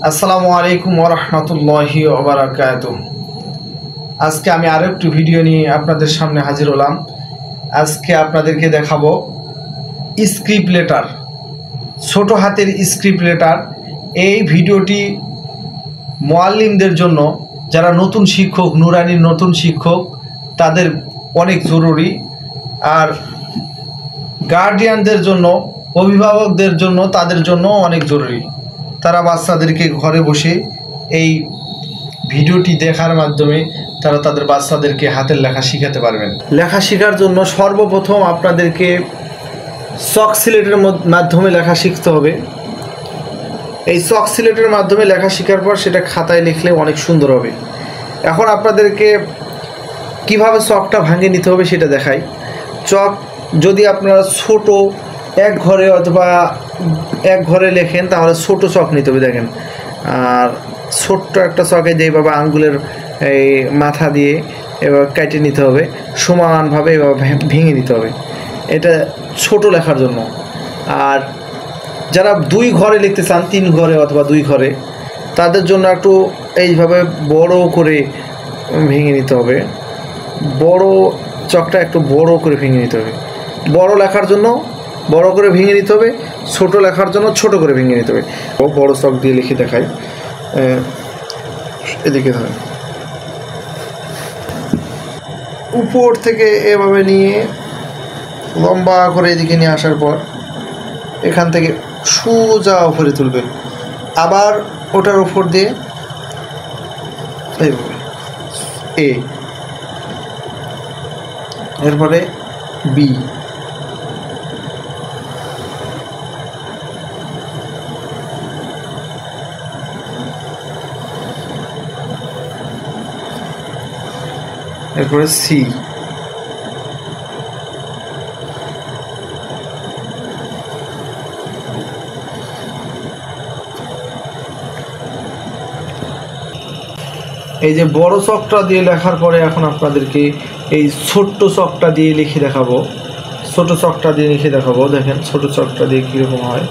আসসালামু আলাইকুম ওয়া রাহমাতুল্লাহি ওয়া বারাকাতুহু। আজকে আমি আরো একটু ভিডিও নিয়ে আপনাদের সামনে হাজির হলাম। আজকে আপনাদেরকে দেখাবো স্ক্রিপ্ট লেটার, ছোট হাতের স্ক্রিপ্ট লেটার। এই ভিডিওটি মুআল্লিমদের জন্য, যারা নতুন শিক্ষক, নুরানির নতুন শিক্ষক, তাদের অনেক জরুরি। আর গার্ডিয়ানদের জন্য, অভিভাবকদের জন্য, তাদের জন্য অনেক জরুরি। তারা বাচ্চাদেরকে ঘরে বসে এই ভিডিওটি দেখার মাধ্যমে তারা তাদের বাচ্চাদেরকে হাতের লেখা শেখাতে পারবেন। লেখা শেখার জন্য সর্বপ্রথম আপনাদেরকে চক সিলেটের মাধ্যমে লেখা শিখতে হবে। এই চক সিলেটের মাধ্যমে লেখা শেখার পর সেটা খাতায় লিখলে অনেক সুন্দর হবে। এখন আপনাদেরকে কিভাবে চকটা ভাঙে নিতে হবে সেটা দেখাই। চক যদি আপনারা ছোট এক ঘরে অথবা এক ঘরে লেখেন তাহলে ছোট চক নিতে হবে। দেখেন, আর ছোট্ট একটা চকে যেভাবে আঙ্গুলের এই মাথা দিয়ে এবার কেটে নিতে হবে, সমানভাবে এবার ভেঙে নিতে হবে। এটা ছোট লেখার জন্য। আর যারা দুই ঘরে লিখতে চান, 3 ঘরে অথবা 2 ঘরে, তাদের জন্য একটু এইভাবে বড় করে ভেঙে নিতে হবে। বড় চকটা একটু বড় করে ভেঙে নিতে হবে। বড় লেখার জন্য বড় করে ভেঙে নিতে হবে, ছোট লেখার জন্য ছোট করে ভেঙে নিতে হবে। বড় চক দিয়ে লিখে দেখাই। এদিকে ধরেন, উপর থেকে এভাবে নিয়ে লম্বা করে এদিকে নিয়ে আসার পর এখান থেকে সোজা উপরে তুলবে, আবার ওটার উপর দিয়ে এইভাবে এ, এরপরে বি, এরপরে সি, এই যে বড় চকটা দিয়ে লেখার পরে এখন আপনাদেরকে এই ছোট্ট চকটা দিয়ে লিখে দেখাবো। ছোট চকটা দিয়ে লিখে দেখাবো। দেখেন ছোট চকটা দিয়ে কীরকম হয়।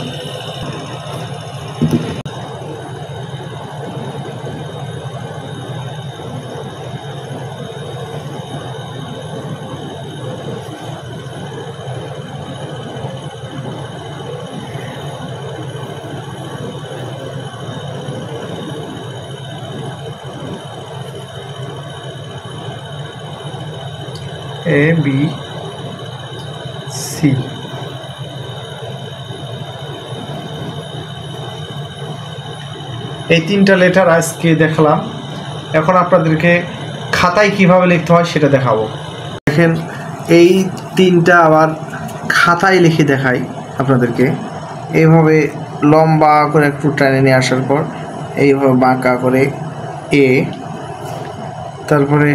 A B C. এই 3টা লেটার আজকে দেখালাম। এখন আপনাদেরকে খাতায় কিভাবে লিখতে হয় সেটা দেখাবো। দেখেন, এই 3টা আবার খাতায় লিখে দেখাই আপনাদেরকে। এইভাবে লম্বা করে একটু টানে নিয়ে আসার পর এইভাবে বাঁকা করে এ, তারপরে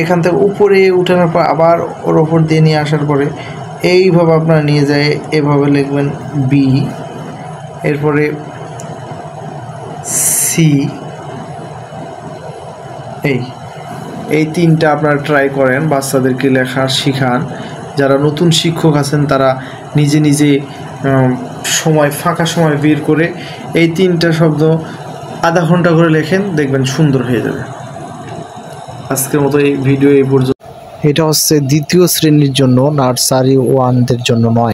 এখান থেকে উপরে উঠানোর পর আবার ওর ওপর দিয়ে নিয়ে আসার পরে এইভাবে আপনারা নিয়ে যায় এভাবে লিখবেন বি, এরপরে সি। এই 3টা আপনারা ট্রাই করেন, বাচ্চাদেরকে লেখা শিখান। যারা নতুন শিক্ষক আছেন তারা নিজে নিজে ফাঁকা সময় বের করে এই 3টা শব্দ আধা ঘন্টা করে লেখেন, দেখবেন সুন্দর হয়ে যাবে। আজকের মতো এই ভিডিও এই পর্যন্ত। এটা হচ্ছে 2য় শ্রেণীর জন্য, নার্সারি 1দের জন্য নয়।